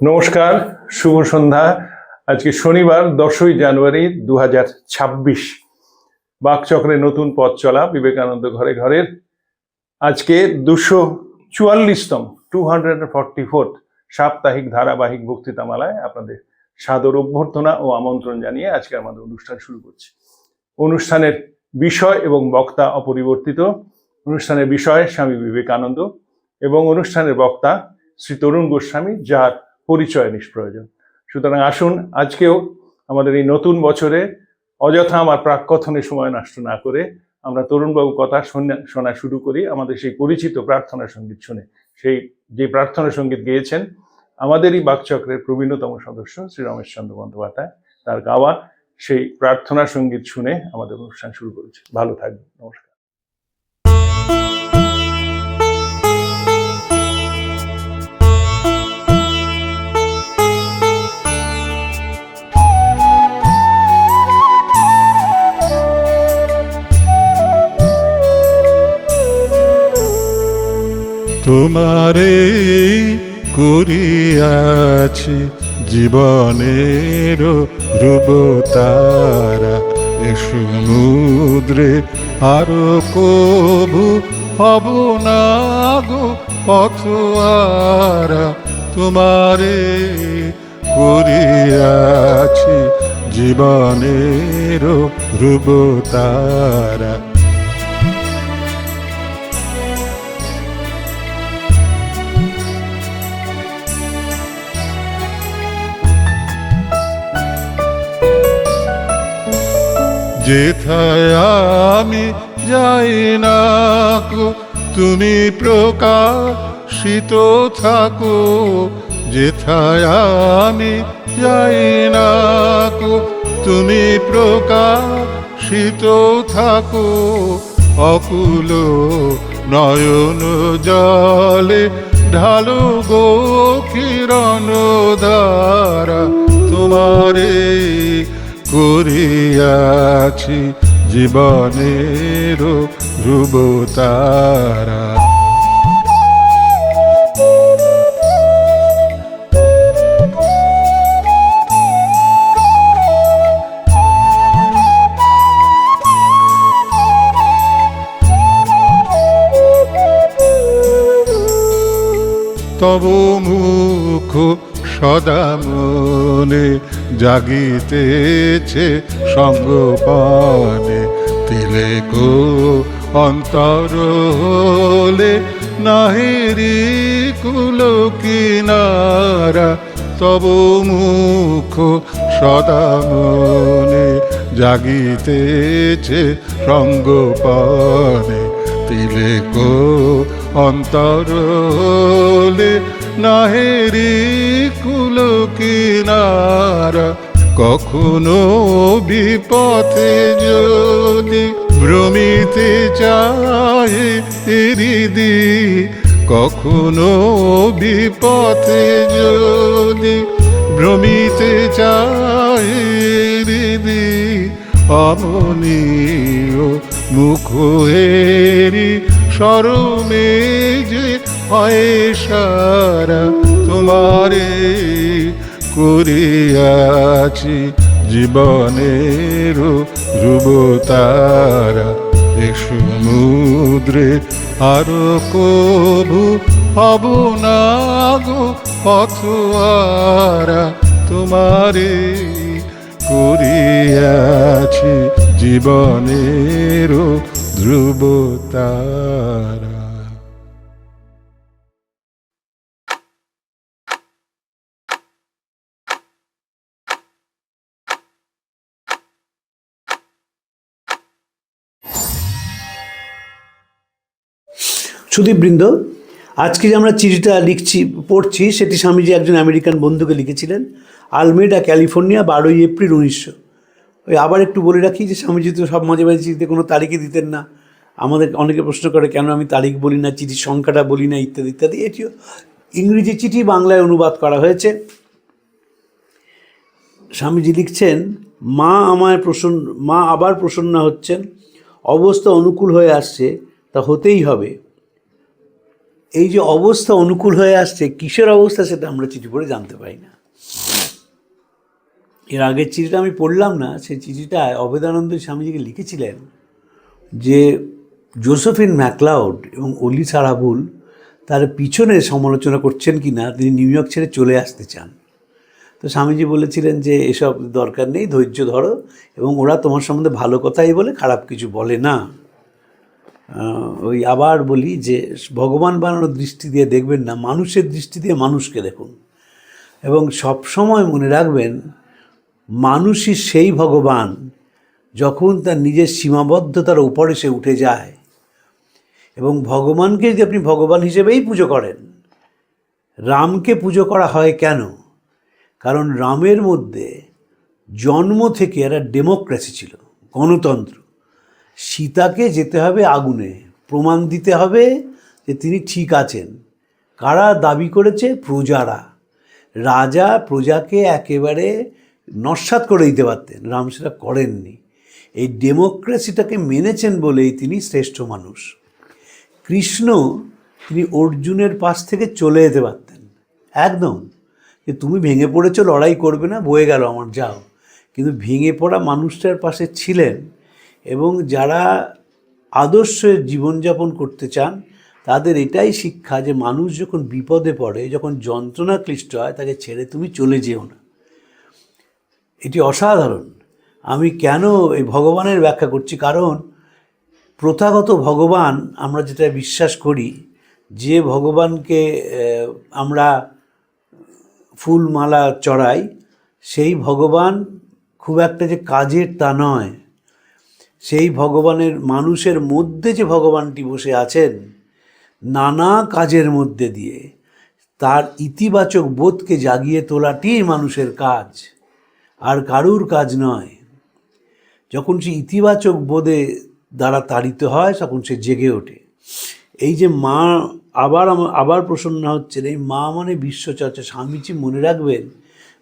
নমস্কার, শুভ সন্ধ্যা। আজকে শনিবার 10ই জানুয়ারি 2026। বাকচক্রে নতুন পথ চলা বিবেকানন্দ ঘরে ঘরের আজকে 244তম 244th সাপ্তাহিক ধারাবাহিক বক্তৃতামালায় আপনাদের সাদর অভ্যর্থনা ও আমন্ত্রণ জানিয়ে আজকে আমাদের অনুষ্ঠান শুরু করছি। অনুষ্ঠানের বিষয় এবং বক্তা অপরিবর্তিত। অনুষ্ঠানের বিষয় স্বামী বিবেকানন্দ এবং অনুষ্ঠানের বক্তা শ্রী তরুণ গোস্বামী, যার পরিচয় নিষ্প্রয়োজন। সুতরাং আসুন আজকেও আমাদের এই নতুন বছরে অযথা আমার প্রাককথনে সময় নষ্ট না করে আমরা তরুণবাবু কথা শোনা শুরু করি আমাদের সেই পরিচিত প্রার্থনা সঙ্গীত শুনে। সেই যে প্রার্থনা সঙ্গীত গেয়েছেন আমাদেরই বাকচক্রের প্রবীণতম সদস্য শ্রী রমেশচন্দ্র বন্দ্যোপাধ্যায়, তার গাওয়া সেই প্রার্থনা সঙ্গীত শুনে আমাদের অনুষ্ঠান শুরু করেছি। ভালো থাকবেন, নমস্কার। তোমারে করিয়াছি জীবনের রূপতারা, এ সমুদ্রে আরো কবু হব না গো পথহারা। তোমারে করিয়াছি জীবনের রূপতারা। যেথায় আমি যাই না গো তুমি প্রকাশিত থাকো, যেথায় আমি যাই না গো তুমি প্রকাশিত থাকো। অকুল নয়ন জলে ঢালো গো কিরণ ধারা। তোমারে করিয়াছি জীবনের ধ্রুবতারা। তব মুখ সদা মনে জাগিতেছে সঙ্গপানে, তিলেক অন্তর হলে নাহিরি কুল কিনারা। তব মুখ সদা মনে জাগিতেছে সঙ্গপানে, তিলেক অন্তর হলে নাহেরি কুল কিনারা। কখনো বিপথে যদি ভ্রমিতে চায় হৃদি, কখনো বিপথে যদি ভ্রমিতে চায় হৃদি, অমনীয় মুখ হেরি শরমে যে হয় সারা। তোমারে করিয়াছি জীবনের ধ্রুবতারা, এ সমুদ্রে আরো কবু হব না গো পথহারা। তোমারে করিয়াছি জীবনের ধ্রুবতারা। সুধীবৃন্দ, আজকে যে আমরা চিঠিটা পড়ছি সেটি স্বামীজি একজন আমেরিকান বন্ধুকে লিখেছিলেন, আলমেডা, ক্যালিফোর্নিয়া, 12ই এপ্রিল 1900। আবার একটু বলে রাখি যে স্বামীজি তো সব মাঝে মাঝে চিঠিতে কোনো তারিখই দিতেন না। আমাদের অনেকে প্রশ্ন করে কেন আমি তারিখ বলি না, চিঠির সংখ্যাটা বলি না, ইত্যাদি ইত্যাদি। এটিও ইংরেজি চিঠি বাংলায় অনুবাদ করা হয়েছে। স্বামীজি লিখছেন, মা আবার প্রসন্ন হচ্ছেন, অবস্থা অনুকূল হয়ে আসছে, তা হতেই হবে। এই যে অবস্থা অনুকূল হয়ে আসছে, কিসের অবস্থা সেটা আমরা চিঠি পড়ে জানতে পারি না। এর আগের চিঠিটা আমি পড়লাম না, সেই চিঠিটায় অভেদানন্দ স্বামীজিকে লিখেছিলেন যে জোসেফিন ম্যাকলাউড এবং অলি সারাবুল তার পিছনে সমালোচনা করছেন কি না, তিনি নিউ ইয়র্ক ছেড়ে চলে আসতে চান। তো স্বামীজি বলেছিলেন যে এসব দরকার নেই, ধৈর্য ধরো, এবং ওরা তোমার সম্বন্ধে ভালো কথাই বলে, খারাপ কিছু বলে না। ওই আবার বলি যে ভগবান বানানোর দৃষ্টি দিয়ে দেখবেন না, মানুষের দৃষ্টি দিয়ে মানুষকে দেখুন, এবং সব সময় মনে রাখবেন মানুষই সেই ভগবান যখন তার নিজের সীমাবদ্ধতার উপরে সে উঠে যায়। এবং ভগবানকে যদি আপনি ভগবান হিসেবেই পুজো করেন, রামকে পুজো করা হয় কেন? কারণ রামের মধ্যে জন্ম থেকে একটা ডেমোক্রেসি ছিল, গণতন্ত্র। সীতাকে যেতে হবে আগুনে, প্রমাণ দিতে হবে যে তিনি ঠিক আছেন। কারা দাবি করেছে? প্রজারা। রাজা প্রজাকে একেবারে নস্যাৎ করে দিতে পারতেন, রাম সেটা করেননি। এই ডেমোক্রেসিটাকে মেনেছেন বলেই তিনি শ্রেষ্ঠ মানুষ। কৃষ্ণ, তিনি অর্জুনের পাশ থেকে চলে যেতে পারতেন একদম, যে তুমি ভেঙে পড়েছো, লড়াই করবে না, বয়ে গেল আমার, যাও। কিন্তু ভেঙে পড়া মানুষটার পাশে ছিলেন, এবং যারা আদর্শে জীবনযাপন করতে চান তাদের এটাই শিক্ষা যে মানুষ যখন বিপদে পড়ে, যখন যন্ত্রণা ক্লিষ্ট হয়, তাকে ছেড়ে তুমি চলে যেও না। এটি অসাধারণ। আমি কেন এই ভগবানের ব্যাখ্যা করছি? কারণ প্রথাগত ভগবান আমরা যেটা বিশ্বাস করি, যে ভগবানকে আমরা ফুলমালা চড়াই, সেই ভগবান খুব একটা যে কাজের তা নয়। সেই ভগবানের, মানুষের মধ্যে যে ভগবানটি বসে আছেন, নানা কাজের মধ্যে দিয়ে তার ইতিবাচক বোধকে জাগিয়ে তোলাটি মানুষের কাজ, আর কারুর কাজ নয়। যখন সে ইতিবাচক বোধে দ্বারা তাড়িত হয়, তখন সে জেগে ওঠে। এই যে মা, আবার প্রসন্ন হচ্ছেন, এই মা মানে বিশ্বচর্চা। স্বামীজি মনে রাখবেন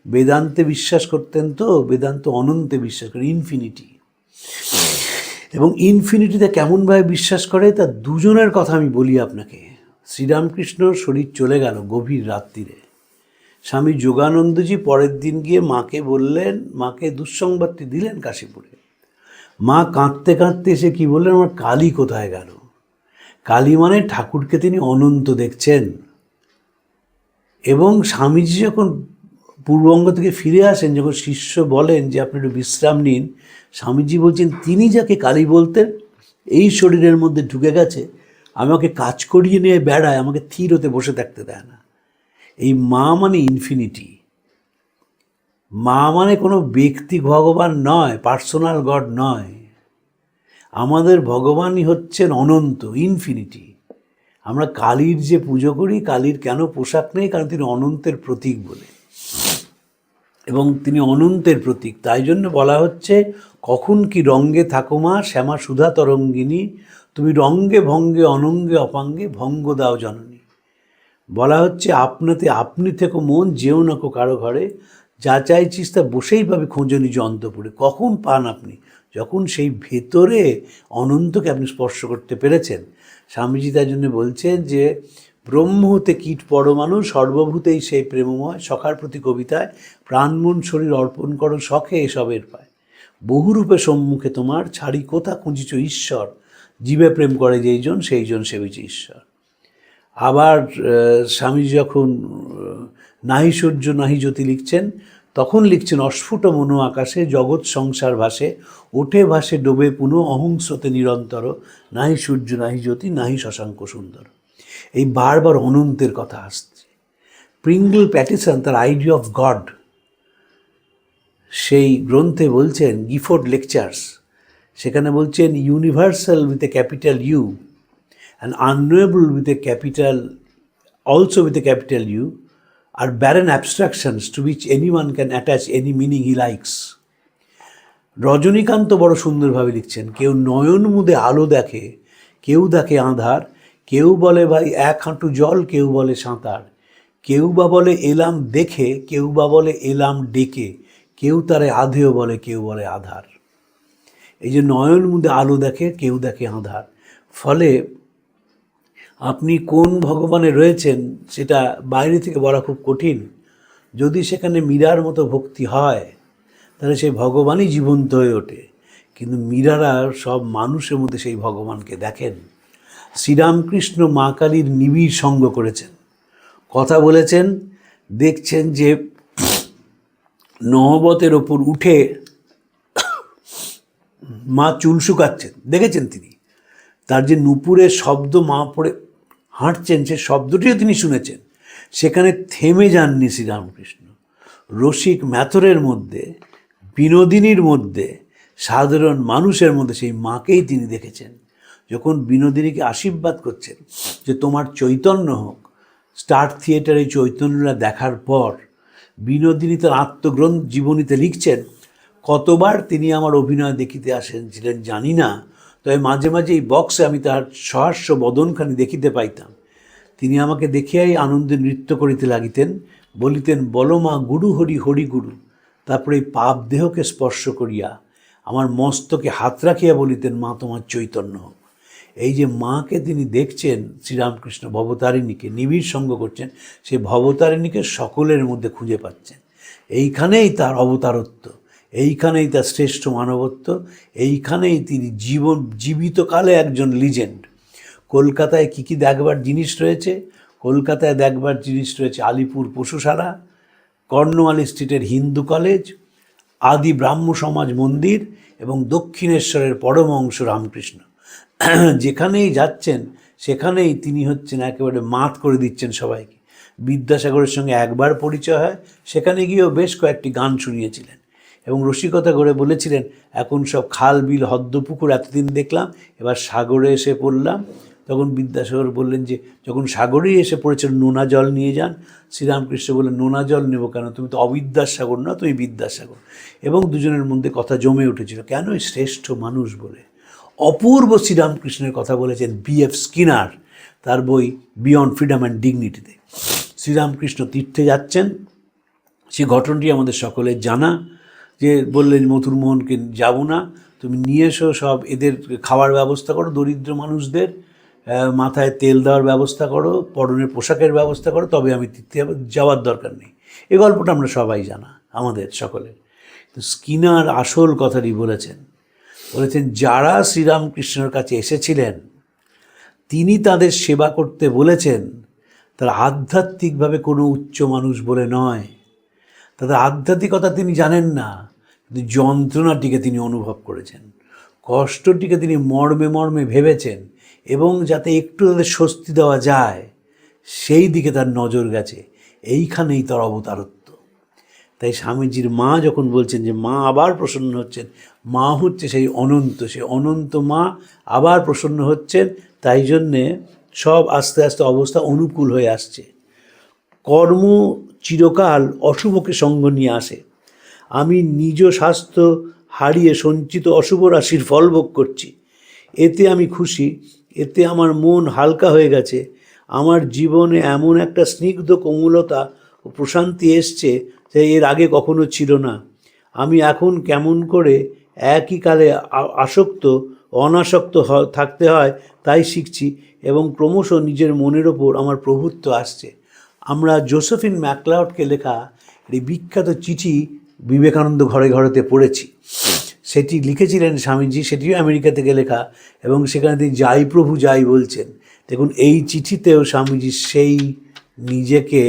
বেদান্তে বিশ্বাস করতেন, তো বেদান্ত অনন্তে বিশ্বাস করে, ইনফিনিটি। এবং ইনফিনিটিতে কেমনভাবে বিশ্বাস করে তার দুজনের কথা আমি বলি আপনাকে। শ্রীরামকৃষ্ণর শরীর চলে গেল গভীর রাত্রিরে। স্বামী যোগানন্দজি পরের দিন গিয়ে মাকে বললেন, মাকে দুঃসংবাদটি দিলেন কাশীপুরে। মা কাঁদতে কাঁদতে এসে কী বললেন, আমার কালী কোথায় গেল? কালী মানে ঠাকুরকে তিনি অনন্ত দেখছেন। এবং স্বামীজি যখন পূর্ববঙ্গ থেকে ফিরে আসেন, যখন শিষ্য বলেন যে আপনি একটু বিশ্রাম নিন, স্বামীজি বলছেন তিনি যাকে কালী বলতেন এই শরীরের মধ্যে ঢুকে গেছে, আমাকে কাজ করিয়ে নিয়ে বেড়ায়, আমাকে স্থির হতে বসে থাকতে দেয় না। এই মা মানে ইনফিনিটি। মা মানে কোনো ব্যক্তি ভগবান নয়, পার্সোনাল গড নয়। আমাদের ভগবানই হচ্ছেন অনন্ত, ইনফিনিটি। আমরা কালীর যে পুজো করি, কালীর কেন পোশাক নেই? কারণ তিনি অনন্তের প্রতীক বলে, এবং তিনি অনন্তের প্রতীক। তাই জন্য বলা হচ্ছে, কখন কি রঙ্গে থাকো মা, শ্যামা সুধা তরঙ্গিনী, তুমি রঙ্গে ভঙ্গে অনঙ্গে অপাঙ্গে ভঙ্গ দাও জননী। বলা হচ্ছে, আপনাতে আপনি থেকো মন, যেও না কো কারো ঘরে, যা চাইছিস তা বসেই পাবে খোঁজো নিজ অন্তপুরে। কখন পান আপনি? যখন সেই ভেতরে অনন্তকে আপনি স্পর্শ করতে পেরেছেন। স্বামীজি তাই জন্য বলছেন যে ব্রহ্ম হতে কীট পরমাণু, সর্বভূতেই সেই প্রেমময়, সখার প্রতি কবিতায় প্রাণ মন শরীর অর্পণ করো শখে এসবের পায়। বহুরূপে সম্মুখে তোমার, ছাড়ি কোথা খুঁজিছ ঈশ্বর, জীবে প্রেম করে যেইজন সেইজন সেবিছে ঈশ্বর। আবার স্বামীজি যখন নাহি সূর্য নাহি জ্যোতি লিখছেন, তখন লিখছেন, অস্ফুট মনো আকাশে জগৎ সংসার ভাসে, ওঠে ভাসে ডোবে পুনঃ অহংস্রোতে নিরন্তর, নাহি সূর্য নাহি জ্যোতি নাহি শশাঙ্ক সুন্দর। এই বারবার অনন্তের কথা আসছে। প্রিঙ্গল প্যাটিসন তার আইডিয়া অফ গড সেই গ্রন্থে বলছেন, গিফোর্ড লেকচার্স, সেখানে বলছেন, universal with a capital U and unknowable with a capital, also with a capital U, are barren abstractions to which anyone can attach any meaning he likes. Rajanikanta বড় সুন্দরভাবে লিখছেন, কেউ নয়ন মুদে আলো দেখে, কেউ দেখে আঁধার, কেউ বলে ভাই এক হাঁটু জল, কেউ বলে সাঁতার, কেউ বা বলে এলাম দেখে, কেউ বা বলে এলাম ডেকে, কেউ তারে আধেও বলে, কেউ বলে আধার। এই যে নয়ন মুদে আলো দেখে, কেউ দেখে আঁধার, ফলে আপনি কোন ভগবানে রয়েছেন সেটা বাইরে থেকে বলা খুব কঠিন। যদি সেখানে মীরার মতো ভক্তি হয় তাহলে সেই ভগবানই জীবন্ত হয়ে ওঠে। কিন্তু মীরারা সব মানুষের মধ্যে সেই ভগবানকে দেখেন। শ্রীরামকৃষ্ণ মা কালীর নিবিড় সঙ্গ করেছেন, কথা বলেছেন, দেখছেন যে নহবতের ওপর উঠে মা চুল শুকাচ্ছেন, দেখেছেন তিনি। তার যে নূপুরের শব্দ মা পড়ে হাঁটছেন, সে শব্দটিও তিনি শুনেছেন। সেখানে থেমে যাননি শ্রীরামকৃষ্ণ। রসিক ম্যাথরের মধ্যে, বিনোদিনীর মধ্যে, সাধারণ মানুষের মধ্যে সেই মাকেই তিনি দেখেছেন। যখন বিনোদিনীকে আশীর্বাদ করছেন যে তোমার চৈতন্য হোক, স্টার থিয়েটারে চৈতন্যরা দেখার পর বিনোদিনী তার আত্মগ্রন্থ জীবনীতে লিখছেন, কতবার তিনি আমার অভিনয় দেখিতে আসেনছিলেন জানি না, তবে মাঝে মাঝে এই বক্সে আমি তাহার সহাস্য বদনখানি দেখিতে পাইতাম। তিনি আমাকে দেখিয়াই আনন্দে নৃত্য করিতে লাগিতেন, বলিতেন বলো মা গুরু হরি হরি গুরু। তারপরে এই পাপ দেহকে স্পর্শ করিয়া আমার মস্তকে হাত রাখিয়া বলিতেন মা তোমার চৈতন্য হোক। এই যে মাকে তিনি দেখছেন, শ্রীরামকৃষ্ণ ভবতারিণীকে নিবিড় সঙ্গ করছেন, সেই ভবতারিণীকে সকলের মধ্যে খুঁজে পাচ্ছেন। এইখানেই তার অবতারত্ব, এইখানেই তার শ্রেষ্ঠ মানবত্ব, এইখানেই তিনি জীবিতকালে একজন লিজেন্ড। কলকাতায় কী কী দেখবার জিনিস রয়েছে? কলকাতায় দেখবার জিনিস রয়েছে আলিপুর পশুশালা, কর্নওয়ালি স্ট্রিটের হিন্দু কলেজ, আদি ব্রাহ্ম সমাজ মন্দির এবং দক্ষিণেশ্বরের পরমহংস রামকৃষ্ণ। যেখানেই যাচ্ছেন সেখানেই তিনি হচ্ছেন একেবারে মাত করে দিচ্ছেন সবাইকে। বিদ্যাসাগরের সঙ্গে একবার পরিচয় হয়, সেখানে গিয়েও বেশ কয়েকটি গান শুনিয়েছিলেন এবং রসিকতা করে বলেছিলেন এখন সব খাল বিল হদ্দপুকুর এতদিন দেখলাম, এবার সাগরে এসে পড়লাম। তখন বিদ্যাসাগর বললেন যে যখন সাগরেই এসে পড়েছেন নোনা জল নিয়ে যান। শ্রীরামকৃষ্ণ বললেন নোনা জল নেব কেন, তুমি তো অবিদ্যার সাগর না, তুমি বিদ্যাসাগর। এবং দুজনের মধ্যে কথা জমে উঠেছিল, কেন শ্রেষ্ঠ মানুষ বলে। অপূর্ব শ্রীরামকৃষ্ণের কথা বলেছেন B.F. স্কিনার তার বই বিয়ন্ড ফ্রিডম অ্যান্ড ডিগনিটিতে। শ্রীরামকৃষ্ণ তীর্থে যাচ্ছেন, সে ঘটনাটি আমাদের সকলের জানা, যে বললেন মথুরমোহনকে যাব না, তুমি নিয়ে এসো সব, এদের খাওয়ার ব্যবস্থা করো, দরিদ্র মানুষদের মাথায় তেল দেওয়ার ব্যবস্থা করো, পরনের পোশাকের ব্যবস্থা করো, তবে আমি তীর্থে যাওয়ার দরকার নেই। এই গল্পটা আমরা সবাই জানা আমাদের সকলের। তো স্কিনার আসল কথাটি বলেছেন যারা শ্রীরামকৃষ্ণের কাছে এসেছিলেন তিনি তাদের সেবা করতে বলেছেন, তারা আধ্যাত্মিকভাবে কোনো উচ্চ মানুষ বলে নয়, তাদের আধ্যাত্মিকতা তিনি জানেন না, কিন্তু যন্ত্রণাটিকে তিনি অনুভব করেছেন, কষ্টটিকে তিনি মর্মে মর্মে ভেবেছেন এবং যাতে একটু তাদের স্বস্তি দেওয়া যায় সেই দিকে তার নজর গেছে। এইখানেই তার অবতারত্ব। তাই স্বামীজির মা যখন বলছেন যে মা আবার প্রসন্ন হচ্ছেন, মা হচ্ছে সেই অনন্ত মা আবার প্রসন্ন হচ্ছেন, তাই জন্যে সব আস্তে আস্তে অবস্থা অনুকূল হয়ে আসছে। কর্ম চিরকাল অশুভকে সঙ্গ নিয়ে আসে। আমি নিজ স্বাস্থ্য হারিয়ে সঞ্চিত অশুভ রাশির ফল ভোগ করছি, এতে আমি খুশি, এতে আমার মন হালকা হয়ে গেছে। আমার জীবনে এমন একটা স্নিগ্ধ কোমলতা ও প্রশান্তি এসছে যা এর আগে কখনো ছিল না। আমি এখন কেমন করে একই কালে আসক্ত অনাসক্ত থাকতে হয় তাই শিখছি এবং ক্রমশ নিজের মনের ওপর আমার প্রভুত্ব আসছে। আমরা জোসেফিন ম্যাকলাউডকে লেখা এই বিখ্যাত চিঠি বিবেকানন্দ ঘরে ঘরেতে পড়েছি। সেটি লিখেছিলেন স্বামীজি, সেটিও আমেরিকা থেকে লেখা, এবং সেখানে তিনি যাই প্রভু যাই বলছেন। দেখুন এই চিঠিতেও স্বামীজি সেই নিজেকে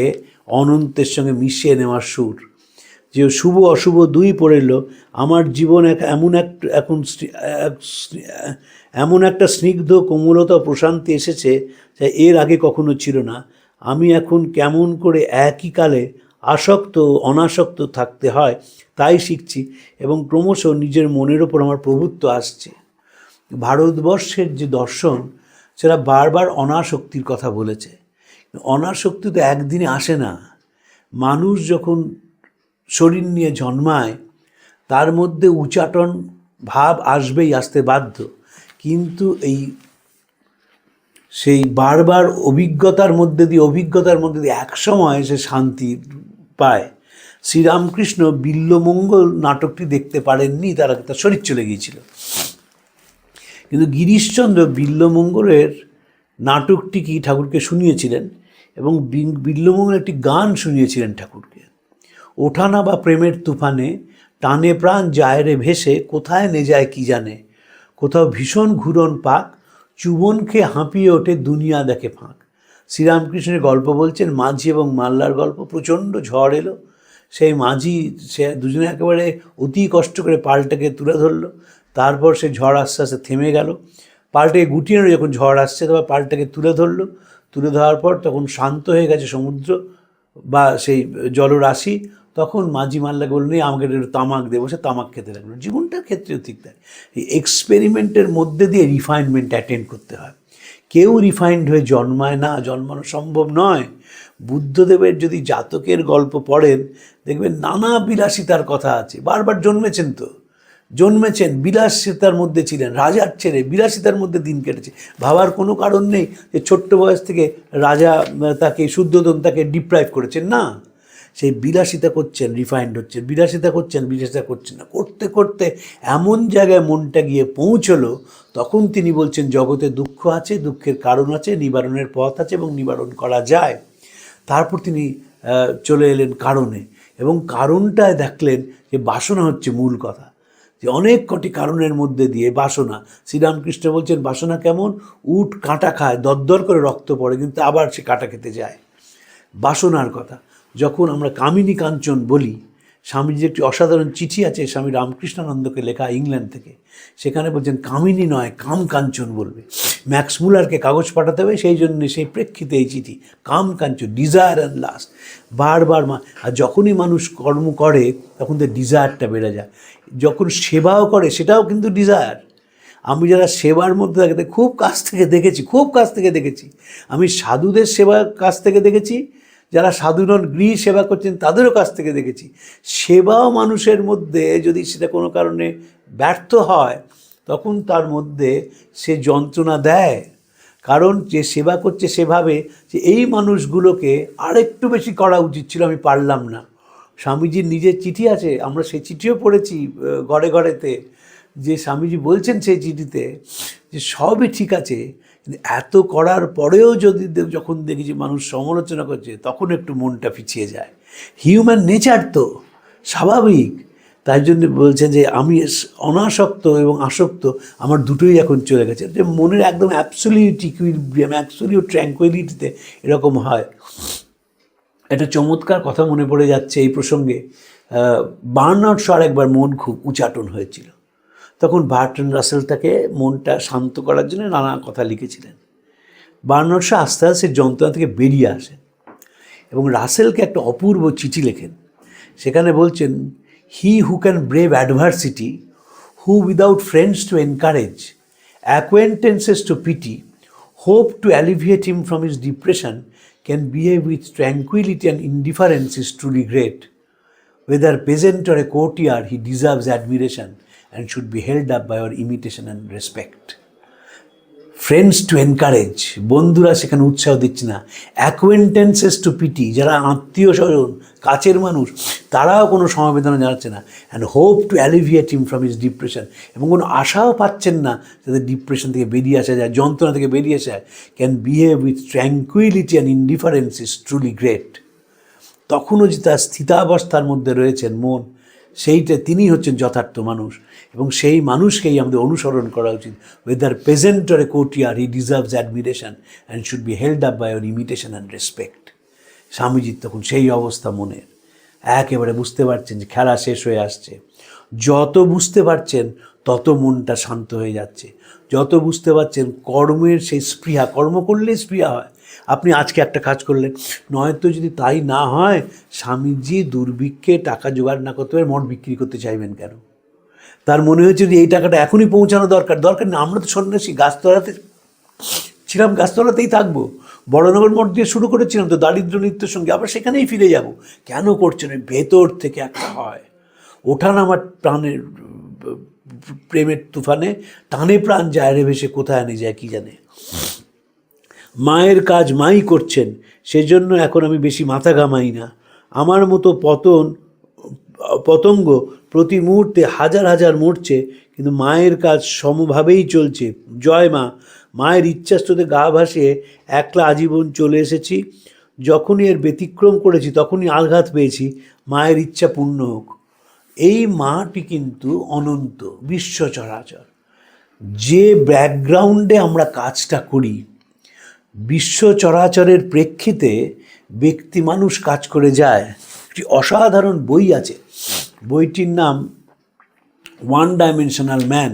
অনন্তের সঙ্গে মিশিয়ে নেওয়ার সুর, যে শুভ অশুভ দুই পড়ে এলো। আমার জীবন এমন একটা স্নিগ্ধ কোমলতা প্রশান্তি এসেছে যা এর আগে কখনো ছিল না। আমি এখন কেমন করে একই কালে আসক্ত অনাসক্ত থাকতে হয় তাই শিখছি এবং ক্রমশ নিজের মনের ওপর আমার প্রভুত্ব আসছে। ভারতবর্ষের যে দর্শন সেটা বারবার অনাসক্তির কথা বলেছে। অনাসক্তি তো একদিনে আসে না। মানুষ যখন শরীর নিয়ে জন্মায় তার মধ্যে উচাটন ভাব আসবেই, আসতে বাধ্য, কিন্তু সেই বারবার অভিজ্ঞতার মধ্যে দিয়ে একসময় সে শান্তি পায়। শ্রীরামকৃষ্ণ বিল্বমঙ্গল নাটকটি দেখতে পারেননি, তার শরীর চলে গিয়েছিল, কিন্তু গিরিশচন্দ্র বিল্বমঙ্গলের নাটকটি কি ঠাকুরকে শুনিয়েছিলেন এবং বিল্লমোহন একটি গান শুনিয়েছিলেন ঠাকুরকে। ওঠানা বা প্রেমের তুফানে টানে প্রাণ যায় রে ভেসে, কোথায় নে যায় কি জানে, কোথাও ভীষণ ঘুরন পাক, চুবন খেয়ে হাঁপিয়ে ওঠে দুনিয়া দেখে ফাঁক। শ্রীরামকৃষ্ণের গল্প বলছেন, মাঝি এবং মাল্লার গল্প। প্রচণ্ড ঝড় এলো, সেই মাঝি সে দুজনে একেবারে অতি কষ্ট করে পালটাকে তুলে ধরলো। তারপর সে ঝড় আস্তে আস্তে থেমে গেল, পালটাকে গুটিয়ে নিল। যখন ঝড় আসছে তখন পালটাকে তুলে ধরলো, তুলে ধরার পর তখন শান্ত হয়ে গেছে সমুদ্র বা সেই জলরাশি। তখন মাঝি মাল্লাকে বলল, আমাকে একটু তামাক দেবো, সে তামাক খেতে লাগলো। জীবনটার ক্ষেত্রেও ঠিক তাই, এই এক্সপেরিমেন্টের মধ্যে দিয়ে রিফাইনমেন্ট অ্যাটেন্ড করতে হয়। কেউ রিফাইন্ড হয়ে জন্মায় না, জন্মানো সম্ভব নয়। বুদ্ধদেবের যদি জাতকের গল্প পড়েন দেখবেন নানা বিলাসিতার কথা আছে। বারবার জন্মেছেন, জন্মেছেন বিলাসিতার মধ্যে ছিলেন, রাজার ছেলে বিলাসিতার মধ্যে দিন কেটেছে। ভাবার কোনো কারণ নেই যে ছোট্ট বয়স থেকে রাজা তাকে শুদ্ধোধন তাকে ডিপ্রাইভ করেছেন, না। সেই বিলাসিতা করছেন, রিফাইন্ড হচ্ছেন, বিলাসিতা করছেন, বিলাসিতা করছেন না, করতে করতে এমন জায়গায় মনটা গিয়ে পৌঁছলো, তখন তিনি বলছেন জগতে দুঃখ আছে, দুঃখের কারণ আছে, নিবারণের পথ আছে এবং নিবারণ করা যায়। তারপর তিনি চলে এলেন কারণে, এবং কারণটায় দেখলেন যে বাসনা হচ্ছে মূল কথা, যে অনেক কটি কারণের মধ্যে দিয়ে বাসনা। শ্রীরামকৃষ্ণ বলছেন বাসনা কেমন, উট কাঁটা খায়, দরদর করে রক্ত পড়ে, কিন্তু আবার সে কাঁটা খেতে যায়। বাসনার কথা যখন আমরা কামিনী কাঞ্চন বলি, স্বামীজির একটি অসাধারণ চিঠি আছে স্বামী রামকৃষ্ণানন্দকে লেখা ইংল্যান্ড থেকে। সেখানে বলছেন কামিনী নয়, কাম কাঞ্চন বলবে। ম্যাক্স মুলারকে কাগজ পাঠাতে হবে, সেই জন্য সেই প্রেক্ষিতে এই চিঠি, কাম কাঞ্চন, ডিজায়ার অ্যান্ড লাস্ট। বারবার আর যখনই মানুষ কর্ম করে তখন তো ডিজায়ারটা বেড়ে যায়। যখন সেবাও করে সেটাও কিন্তু ডিজায়ার। আমি যারা সেবার মধ্যে থাকে খুব কাছ থেকে দেখেছি, আমি সাধুদের সেবার কাছ থেকে দেখেছি, যারা সাধু নন গৃহ সেবা করছেন তাদেরও কাছ থেকে দেখেছি। সেবাও মানুষের মধ্যে যদি সেটা কোনো কারণে ব্যর্থ হয় তখন তার মধ্যে সে যন্ত্রণা দেয়। কারণ যে সেবা করছে সেভাবে যে এই মানুষগুলোকে আরেকটু বেশি করা উচিত ছিল, আমি পারলাম না। স্বামীজির নিজের চিঠি আছে, আমরা সেই চিঠিও পড়েছি ঘরে ঘরেতে, যে স্বামীজি বলছেন সেই চিঠিতে যে সবই ঠিক আছে, কিন্তু এত করার পরেও যদি যখন দেখি যে মানুষ সমালোচনা করছে তখন একটু মনটা পিছিয়ে যায়। হিউম্যান নেচার তো স্বাভাবিক। তাই জন্য বলছেন যে আমি অনাসক্ত এবং আসক্ত আমার দুটোই এখন চলে গেছে, যে মনের একদম অ্যাবসলিউট ইকুইলিব্রিয়াম, অ্যাবসলিউট ট্র্যাঙ্কুইলিটিতে এরকম হয়। একটা চমৎকার কথা মনে পড়ে যাচ্ছে এই প্রসঙ্গে। বার্নার্ড শর একবার মন খুব উচাটন হয়েছিল, তখন বার্টন রাসেল তাকে মনটা শান্ত করার জন্য নানা কথা লিখেছিলেন। বার্নার্ড শর আস্তে আস্তে যন্ত্রণা থেকে বেরিয়ে আসেন এবং রাসেলকে একটা অপূর্ব চিঠি লেখেন। সেখানে বলছেন, he who can brave adversity, who without friends to encourage, acquaintances to pity, hope to alleviate him from his depression, can behave with tranquility and indifference is truly great. Whether peasant or a courtier, he deserves admiration and should be held up by our imitation and respect. Friends to encourage, বন্ধুরা সেখানে উৎসাহ দিচ্ছে না। অ্যাকোয়েন্টেন্সেস to PT, যারা আত্মীয় স্বজন কাছের মানুষ তারাও কোনো সমবেদনা জানাচ্ছে না। And hope to alleviate him from his depression, এবং কোনো আশাও পাচ্ছেন না যাতে ডিপ্রেশন থেকে বেরিয়ে আসা যায়, যন্ত্রণা থেকে বেরিয়ে আসা যায়। Can behave with tranquility and indifference is truly great. তখনও যে তার স্থিতাবস্থার মধ্যে রয়েছেন মন, সেইটা তিনি হচ্ছেন যথার্থ মানুষ, এবং সেই মানুষকেই আমাদের অনুসরণ করা উচিত। Whether peasant or a courtier, he deserves admiration and should be held up by our imitation and respect. স্বামীজির তখন সেই অবস্থা মনের, একেবারে বুঝতে পারছেন যে খেলা শেষ হয়ে আসছে। যত বুঝতে পারছেন তত মনটা শান্ত হয়ে যাচ্ছে, যত বুঝতে পারছেন কর্মের সেই স্পৃহা, কর্ম করলেই স্পৃহা হয়। আপনি আজকে একটা কাজ করলেন, নয়তো যদি তাই না হয়, স্বামীজি দুর্ভিক্ষে টাকা জোগাড় না করতে পারে মঠ বিক্রি করতে চাইবেন কেন? তার মনে হয়েছে যে এই টাকাটা এখনই পৌঁছানো দরকার না। আমরা তো সন্ন্যাসী, গাছতলাতে ছিলাম, গাছতলাতেই থাকবো। বড়নগর মঠ দিয়ে শুরু করেছিলাম তো দারিদ্র নৃত্যের সঙ্গে, আবার সেখানেই ফিরে যাব। কেন করছেন? ওই ভেতর থেকে একটা হয় ওঠান আমার প্রাণের প্রেমের তুফানে, টানে প্রাণ যায় রে ভেসে, কোথায় আনে যায় কি জানে। মায়ের কাজ মাই করছেন, সেজন্য এখন আমি বেশি মাথা ঘামাই না। আমার মতো পতঙ্গ প্রতি মুহূর্তে হাজার হাজার মরছে, কিন্তু মায়ের কাজ সমভাবেই চলছে। জয় মা, মায়ের ইচ্ছাস্রোতে গা ভাসিয়ে একলা আজীবন চলে এসেছি। যখনই এর ব্যতিক্রম করেছি তখনই আঘাত পেয়েছি, মায়ের ইচ্ছা পূর্ণ হোক। এই মাটি কিন্তু অনন্ত, বিশ্ব চরাচর। যে ব্যাকগ্রাউন্ডে আমরা কাজটা করি, বিশ্ব চরাচরের প্রেক্ষিতে ব্যক্তি মানুষ কাজ করে যায়। একটি অসাধারণ বই আছে, বইটির নাম ওয়ান ডাইমেনশনাল ম্যান,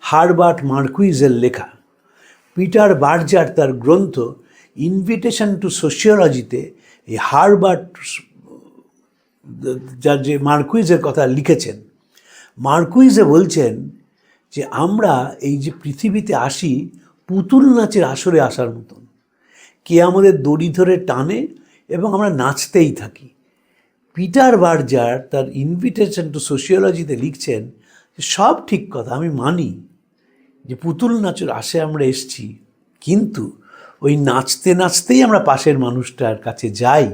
হারবার্ট মার্কুইজের লেখা। পিটার বার্জার তার গ্রন্থ ইনভিটেশন টু সোশিওলজিতে এই হারবার্ট যার যে মার্কুইজের কথা লিখেছেন, মার্কুইজে বলছেন যে আমরা এই যে পৃথিবীতে আসি পুতুল নাচের আসরে আসার মতন। কে আমাদের দড়ি ধরে টানে এবং আমরা নাচতেই থাকি। পিটার বার্জার তার ইনভিটেশন টু সোশিওলজিতে লিখছেন সব ঠিক কথা, আমি মানি যে পুতুল নাচের আসে আমরা এসছি, কিন্তু ওই নাচতে নাচতেই আমরা পাশের মানুষটার কাছে যাই,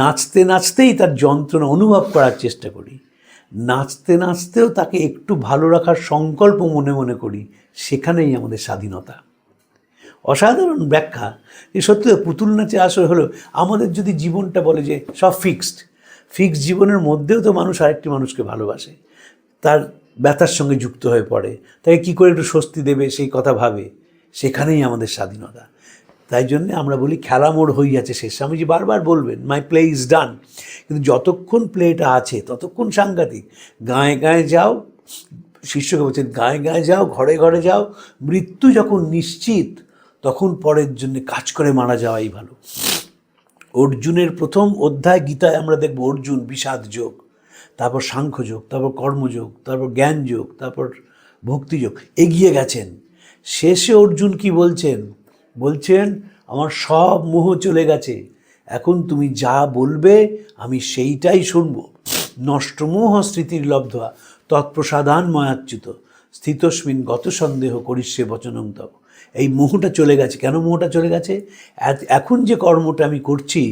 নাচতে নাচতেই তার যন্ত্রণা অনুভব করার চেষ্টা করি, নাচতে নাচতেও তাকে একটু ভালো রাখার সংকল্প মনে মনে করি। সেখানেই আমাদের স্বাধীনতা। অসাধারণ ব্যাখ্যা। যে সত্যি পুতুল নাচে আসর হলো আমাদের যদি জীবনটা বলে যে সব ফিক্সড জীবনের মধ্যেও তো মানুষ আরেকটি মানুষকে ভালোবাসে, তার ব্যথার সঙ্গে যুক্ত হয়ে পড়ে, তাকে কী করে একটু স্বস্তি দেবে সেই কথা ভাবে। সেখানেই আমাদের স্বাধীনতা। তাই জন্যে আমরা বলি খেলা মোড় হইয়াছে শেষ। স্বামীজি বারবার বলবেন মাই প্লে ইজ ডান, কিন্তু যতক্ষণ প্লেটা আছে ততক্ষণ সাংঘাতিক। গায়ে গায়ে যাও, শিষ্যকে বলছেন গায়ে গায়ে যাও, ঘরে ঘরে যাও, মৃত্যু যখন নিশ্চিত তখন পরের জন্য কাজ করে মারা যাওয়াই ভালো। অর্জুনের প্রথম অধ্যায় গীতায় আমরা দেখব অর্জুন বিষাদ যোগ, তারপর সাংখ্যযোগ, তারপর কর্মযোগ, তারপর জ্ঞানযোগ, তারপর ভক্তিযোগ, এগিয়ে গেছেন। শেষে অর্জুন কি বলছেন? বলছেন আমার সব মোহ চলে গেছে, এখন তুমি যা বলবে আমি সেইটাই শুনব। নষ্টমোহ স্মৃতির লব্ধা তৎপ্রসাদান ময়াচ্যুত স্থিতস্মিন গত সন্দেহ করিষ্যে বচনং তব। এই মোহটা চলে গেছে। কেন মোহটা চলে গেছে? এখন যে কর্মটা আমি করছি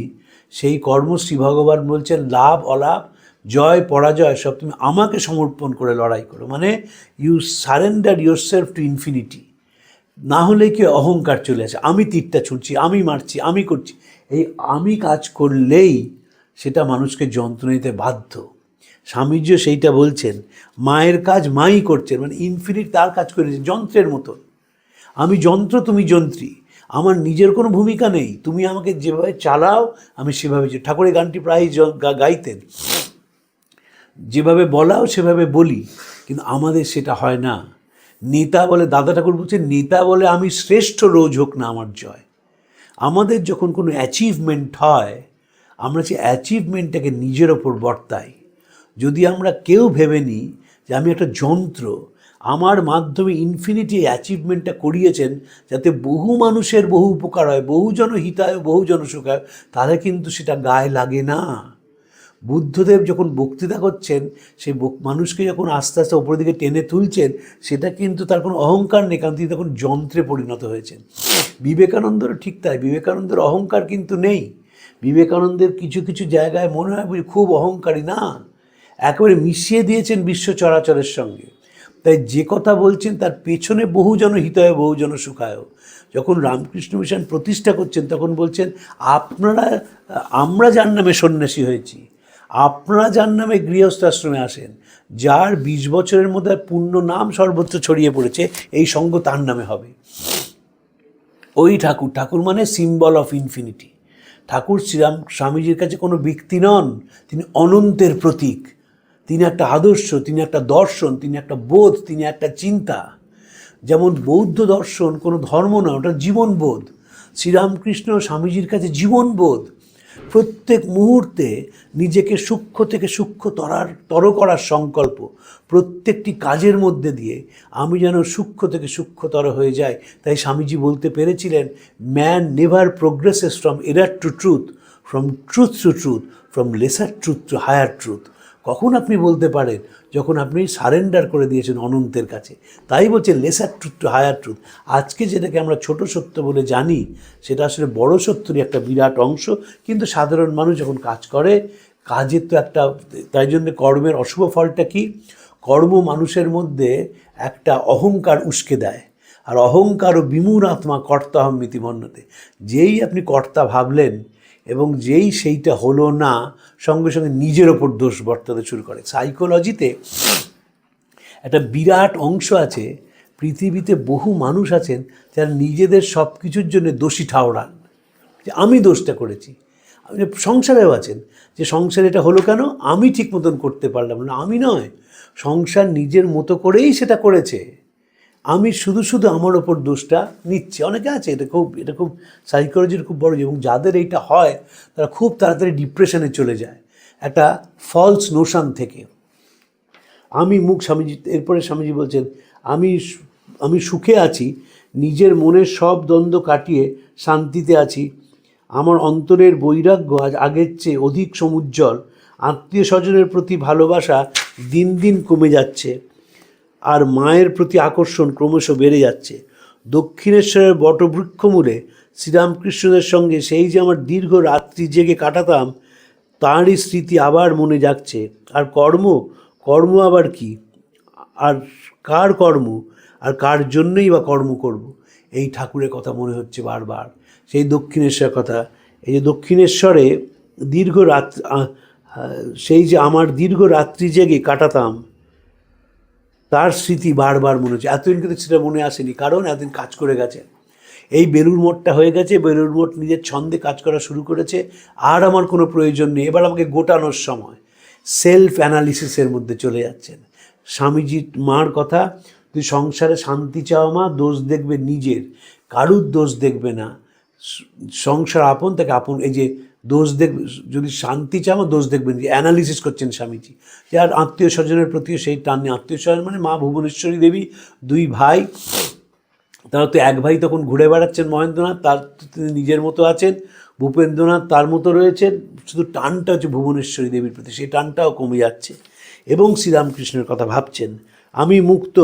সেই কর্ম শ্রী ভগবান বলছেন লাভ অলাভ জয় পরাজয় সব তুমি আমাকে সমর্পণ করে লড়াই করো। মানে you surrender yourself to infinity. না হলে কি অহংকার চলে আসে, আমি তীরটা ছুঁড়ছি, আমি মারছি, আমি করছি। এই আমি কাজ করলেই সেটা মানুষকে যন্ত্রণা দিতে বাধ্য। স্বামীজিও সেইটা বলছেন, মায়ের কাজ মাই করছেন, মানে ইনফিনিট তার কাজ করেছে যন্ত্রের মতন। আমি যন্ত্র, তুমি যন্ত্রী, আমার নিজের কোনো ভূমিকা নেই, তুমি আমাকে যেভাবে চালাও আমি সেভাবে। ঠাকুরের গানটি প্রায় গাইতেন, যেভাবে বলাও সেভাবে বলি, কিন্তু আমাদের সেটা হয় না। নেতা বলে, দাদা ঠাকুর বলছেন নেতা বলে আমি শ্রেষ্ঠ রোজ হোক না আমার জয়। আমাদের যখন কোনো অ্যাচিভমেন্ট হয় আমরা সেই অ্যাচিভমেন্টটাকে নিজের ওপর বর্তাই। যদি আমরা কেউ ভেবে নিই যে আমি একটা যন্ত্র, আমার মাধ্যমে ইনফিনিটি অ্যাচিভমেন্টটা করিয়েছেন যাতে বহু মানুষের বহু উপকার হয়, বহুজন হিতায় বহুজন সুখায়, তাহলে কিন্তু সেটা গায়ে লাগে না। বুদ্ধদেব যখন বক্তৃতা করছেন, সেই মানুষকে যখন আস্তে আস্তে ওপরের দিকে টেনে তুলছেন, সেটা কিন্তু তার কোনো অহংকার নেই, কারণ তিনি তখন যন্ত্রে পরিণত হয়েছেন। বিবেকানন্দেরও ঠিক তাই। বিবেকানন্দের অহংকার কিন্তু নেই। বিবেকানন্দের কিছু কিছু জায়গায় মনে হয় খুব অহংকারী, না, একেবারে মিশিয়ে দিয়েছেন বিশ্ব চরাচরের সঙ্গে। তাই যে কথা বলছেন তার পেছনে বহুজন হিতায় বহুজন সুখায়। যখন রামকৃষ্ণ মিশন প্রতিষ্ঠা করছেন তখন বলছেন আমরা যার নামে সন্ন্যাসী হয়েছি, আপনারা যার নামে গৃহস্থ আশ্রমে আসেন, যার 20 বছরের মধ্যে পূর্ণ নাম সর্বত্র ছড়িয়ে পড়েছে, এই সঙ্গ তার নামে হবে। ওই ঠাকুর মানে সিম্বল অফ ইনফিনিটি। ঠাকুর শ্রীরাম স্বামীজির কাছে কোনো ব্যক্তি নন, তিনি অনন্তের প্রতীক। তিনি একটা আদর্শ, তিনি একটা দর্শন, তিনি একটা বোধ, তিনি একটা চিন্তা। যেমন বৌদ্ধ দর্শন কোনো ধর্ম নয়, ওটা জীবনবোধ। শ্রীরামকৃষ্ণ স্বামীজির কাছে জীবনবোধ। প্রত্যেক মুহূর্তে নিজেকে সূক্ষ্ম থেকে সূক্ষ্মতর করার সংকল্প। প্রত্যেকটি কাজের মধ্যে দিয়ে আমি যেন সূক্ষ্ম থেকে সূক্ষ্মতর হয়ে যাই। তাই স্বামীজি বলতে পেরেছিলেন, man never progresses from error to truth, from truth to truth, from lesser truth to higher truth. কখন আপনি বলতে পারেন? যখন আপনি সারেন্ডার করে দিয়েছেন অনন্তের কাছে। তাই বলছে lesser truth to higher truth. আজকে যেটাকে আমরা ছোট সত্য বলে জানি, সেটা আসলে বড় সত্যরই একটা বিরাট অংশ। কিন্তু সাধারণ মানুষ যখন কাজ করে, কাজের তো একটা, তাই জন্য কর্মের অশুভ ফলটা কি? কর্ম মানুষের মধ্যে একটা অহংকার উস্কে দেয়। আর অহংকার ও বিমূঢ় আত্মা কর্তাহমিতি মন্যতে। যেই আপনি কর্তা ভাবলেন এবং যেই সেইটা হলো না, সঙ্গে সঙ্গে নিজের ওপর দোষ বর্তাতে শুরু করে। সাইকোলজিতে একটা বিরাট অংশ আছে, পৃথিবীতে বহু মানুষ আছেন যারা নিজেদের সব কিছুর জন্য দোষী ঠাওরান, যে আমি দোষটা করেছি। আপনি সংসারেও আছেন যে সংসার এটা হলো কেন, আমি ঠিক মতন করতে পারলাম না। আমি নয়, সংসার নিজের মতো করেই সেটা করেছে, আমি শুধু শুধু আমার ওপর দোষটা নিচ্ছি। অনেকে আছে, এটা খুব সাইকোলজির খুব বড়, এবং যাদের এইটা হয় তারা খুব তাড়াতাড়ি ডিপ্রেশনে চলে যায় একটা ফলস নোশন থেকে। স্বামীজি এরপরে স্বামীজি বলছেন, আমি সুখে আছি, নিজের মনের সব দ্বন্দ্ব কাটিয়ে শান্তিতে আছি। আমার অন্তরের বৈরাগ্য আজ আগের চেয়ে অধিক সমুজ্জ্বল। আত্মীয় স্বজনের প্রতি ভালোবাসা দিন দিন কমে যাচ্ছে, আর মায়ের প্রতি আকর্ষণ ক্রমশ বেড়ে যাচ্ছে। দক্ষিণেশ্বরের বটবৃক্ষমূলে শ্রীরামকৃষ্ণদের সঙ্গে সেই যে আমার দীর্ঘ রাত্রি জেগে কাটাতাম, তাঁরই স্মৃতি আবার মনে জাগছে। আর কর্ম আবার কি, আর কার কর্ম, আর কার জন্যই বা কর্ম করব? এই ঠাকুরের কথা মনে হচ্ছে বারবার, সেই দক্ষিণেশ্বরের কথা। এই যে দক্ষিণেশ্বরে সেই যে আমার দীর্ঘ রাত্রি জেগে কাটাতাম, তার স্মৃতি বারবার মনে হচ্ছে। এতদিন কিন্তু সেটা মনে আসেনি, কারণ এতদিন কাজ করে গেছে। এই বেলুড় মঠটা হয়ে গেছে, বেলুড় মঠ নিজের ছন্দে কাজ করা শুরু করেছে, আর আমার কোনো প্রয়োজন নেই। এবার আমাকে গোটানোর সময়, সেলফ অ্যানালিসিসের মধ্যে চলে যাচ্ছেন। স্বামীজির মার কথা, তুই সংসারে শান্তি চাও মা, দোষ দেখবে নিজের, কারুর দোষ দেখবে না। সংসার আপন তাকে আপন, এই যে দোষ দেখবে, যদি শান্তি চাও দোষ দেখবেন, অ্যানালিসিস করছেন স্বামীজি। যে আর আত্মীয় স্বজনের প্রতিও সেই টান নেই। আত্মীয় স্বজন মানে মা ভুবনেশ্বরী দেবী, দুই ভাই, তারা তো এক ভাই তখন ঘুরে বেড়াচ্ছেন মহেন্দ্রনাথ, তার তিনি নিজের মতো আছেন, ভূপেন্দ্রনাথ তার মতো রয়েছেন, শুধু টানটা হচ্ছে ভুবনেশ্বরী দেবীর প্রতি, সেই টানটাও কমে যাচ্ছে। এবং শ্রীরামকৃষ্ণের কথা ভাবছেন, আমি মুক্ত,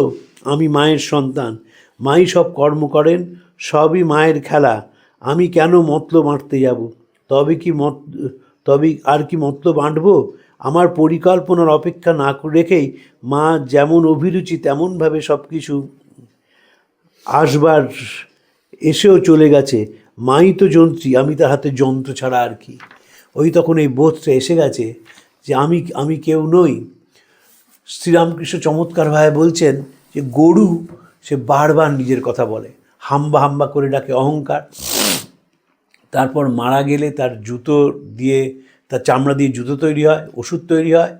আমি মায়ের সন্তান, মাই সব কর্ম করেন, সবই মায়ের খেলা, আমি কেন মতলব আঁটতে যাব? তবে আর কি মতলব আঁটবো? আমার পরিকল্পনার অপেক্ষা না রেখেই মা যেমন অভিরুচি তেমনভাবে সব কিছু আসবার এসেও চলে গেছে। মাই তো যন্ত্রী, আমি তার হাতে যন্ত্র ছাড়া আর কি। ওই তখন এই বোধটা এসে গেছে যে আমি কেউ নই। শ্রীরামকৃষ্ণ চমৎকারভাবে বলছেন যে গরু সে বারবার নিজের কথা বলে, হাম্বা হাম্বা করে ডাকে, অহংকার। তারপর মারা গেলে তার জুতো দিয়ে, তার চামড়া দিয়ে জুতো তৈরি হয়, ওষুধ তৈরি হয়,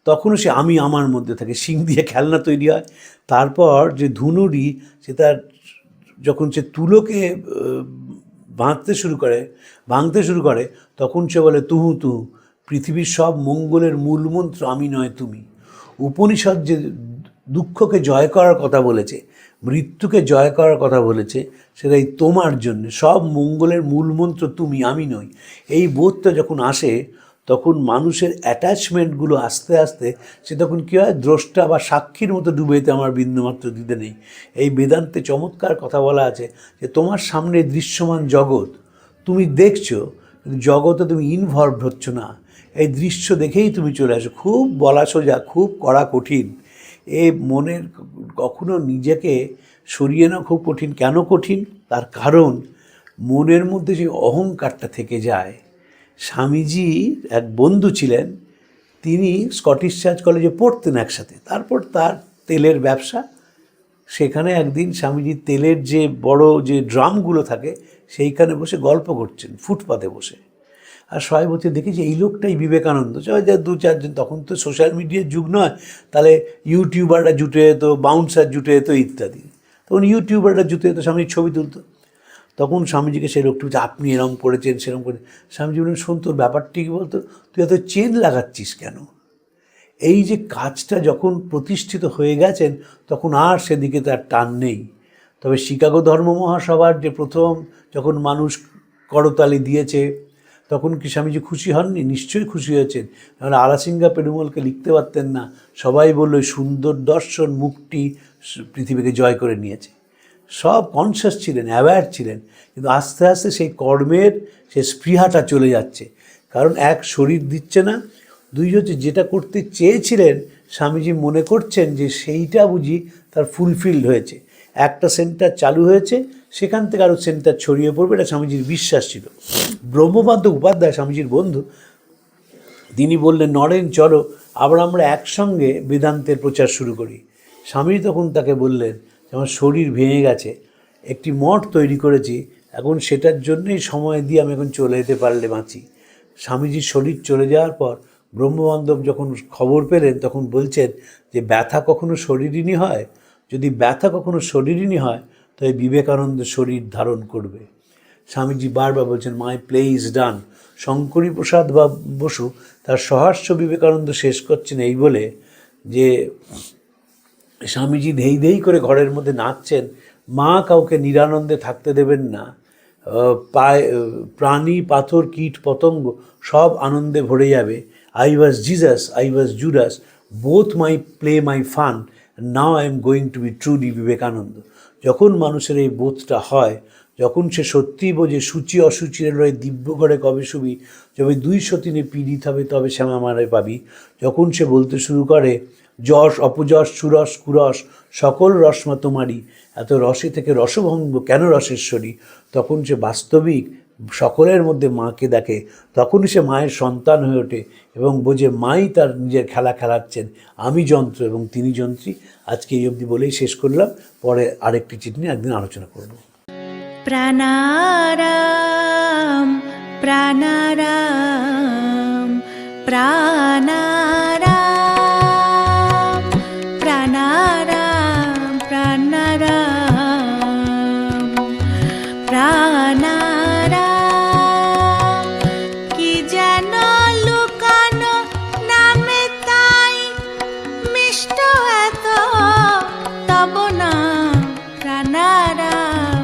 তখনও সে আমি আমার মধ্যে থাকে, শিং দিয়ে খেলনা তৈরি হয়। তারপর যে ধুনুরি, সে তার যখন সে তুলোকে ভাঙতে শুরু করে তখন সে বলে তুহু তুহু, পৃথিবীর সব মঙ্গলের মূলমন্ত্র আমি নয় তুমি। উপনিষদ যে দুঃখকে জয় করার কথা বলেছে, মৃত্যুকে জয় করার কথা বলেছে, সেটাই তোমার জন্য। সব মঙ্গলের মূলমন্ত্র তুমি, আমি নই। এই বোধটা যখন আসে, তখন মানুষের অ্যাটাচমেন্টগুলো আস্তে আস্তে, সে তখন কী হয়, দ্রষ্টা বা সাক্ষীর মতো ডুবে যেতে আমার বিন্দুমাত্র দিতে নেই। এই বেদান্তে চমৎকার কথা বলা আছে যে তোমার সামনে দৃশ্যমান জগৎ তুমি দেখছো, কিন্তু জগতে তুমি ইনভলভ হচ্ছ না। এই দৃশ্য দেখেই তুমি চলে আসো। খুব বলা সোজা, খুব করা কঠিন। এ মনের কখনো নিজেকে সরিয়ে নেওয়া খুব কঠিন। কেন কঠিন? তার কারণ মনের মধ্যে যে অহংকারটা থেকে যায়। স্বামীজি এক বন্ধু ছিলেন, তিনি স্কটিশ চার্চ কলেজে পড়তেন একসাথে, তারপর তার তেলের ব্যবসা। সেখানে একদিন স্বামীজি তেলের যে বড় যে ড্রামগুলো থাকে সেইখানে বসে গল্প করছেন, ফুটপাতে বসে। আর সবাই বলছে দেখেছি এই লোকটাই বিবেকানন্দ। সবাই যা দু চারজন, তখন তো সোশ্যাল মিডিয়ার যুগ নয়, তাহলে ইউটিউবাররা জুটে যেত, বাউন্সার জুটে যেত ইত্যাদি। তখন ইউটিউবাররা জুটে যেত, স্বামীজির ছবি তুলত। তখন স্বামীজিকে সেই লোকটি বলছে আপনি এরম করেছেন সেরকম করে। স্বামীজি বললেন শোন, তোর ব্যাপারটি কী বলতো, তুই এত চেন লাগাচ্ছিস কেন? এই যে কাজটা যখন প্রতিষ্ঠিত হয়ে গেছেন, তখন আর সেদিকে তার টান নেই। তবে শিকাগো ধর্ম মহাসভার যে প্রথম যখন মানুষ করতালি দিয়েছে, তখন কি স্বামীজি খুশি হননি? নিশ্চয়ই খুশি হয়েছেন। কারণ আলাসিঙ্গা পেরুমলকে লিখতে পারতেন না, সবাই বলল সুন্দর দর্শন মুক্তি পৃথিবীকে জয় করে নিয়েছে। সব কনসিয়াস ছিলেন, অ্যাওয়্যার ছিলেন, কিন্তু আস্তে আস্তে সেই কর্মের সেই স্পৃহাটা চলে যাচ্ছে। কারণ এক, শরীর দিচ্ছে না, দুই হচ্ছে যেটা করতে চেয়েছিলেন স্বামীজি মনে করছেন যে সেইটা বুঝি তার ফুলফিলড হয়েছে। একটা সেন্টার চালু হয়েছে, সেখান থেকে আরও সেন্টার ছড়িয়ে পড়বে, এটা স্বামীজির বিশ্বাস ছিল। ব্রহ্মপাদ উপাধ্যায় স্বামীজির বন্ধু, তিনি বললেন, নরেন চলো আবার আমরা একসঙ্গে বেদান্তের প্রচার শুরু করি। স্বামীজি তখন তাকে বললেন, আমার শরীর ভেঙে গেছে, একটি মঠ তৈরি করেছি, এখন সেটার জন্যই সময় দিয়ে আমি এখন চলে যেতে পারলে বাঁচি। স্বামীজির শরীর চলে যাওয়ার পর ব্রহ্মবান্ধব যখন খবর পেলেন, তখন বলছেন যে ব্যথা কখনো শরীরই হয়, যদি ব্যথা কখনো শরীরই হয় তবে বিবেকানন্দ শরীর ধারণ করবে। স্বামীজি বারবার বলছেন, মাই প্লে ইজ ডান। শঙ্করী প্রসাদ বা বসু তার সহাস্য বিবেকানন্দ শেষ করছেন এই বলে যে স্বামীজি ধেই ধেই করে ঘরের মধ্যে নাচছেন, মা কাউকে নিরানন্দে থাকতে দেবেন না, প্রাণী পাথর কীট পতঙ্গ সব আনন্দে ভরে যাবে। I was Jesus, I was Judas, both my play my fun, now I am going to be truly Vivekananda. যখন মানুষের এই বোধটা হয়, যখন সে সত্যিই বোঝে সূচি অসুচির লয় দিব্য করে কবে শুবি, যবে 203 পীড়িত হবে তবে শ্যামা মারে পাবি, যখন সে বলতে শুরু করে যশ অপযশ সুরস কুরস সকল রসমা তোমারই, এত রসে থেকে রসভঙ্গ কেন রসেশ্বরী, তখন সে বাস্তবিক সকলের মধ্যে মাকে দেখে, তখনই সে মায়ের সন্তান হয়ে ওঠে এবং বোঝে মাই তার নিজের খেলা খেলাচ্ছেন, আমি যন্ত্র এবং তিনি যন্ত্রী। আজকে এই অবধি বলেই শেষ করলাম, পরে আরেকটি চিঠি নিয়ে একদিন আলোচনা করব। প্রাণারাম প্রাণারাম প্রাণারাম প্রাণারাম প্রাণারাম প্রাণারাম, কি যেন লুকানো নামে তাই মিষ্ট এত তব নাম। প্রাণারাম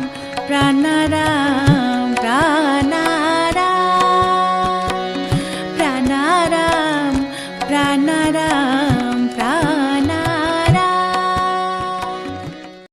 প্রাণারাম প্রাণারাম প্রাণারাম প্রাণারাম।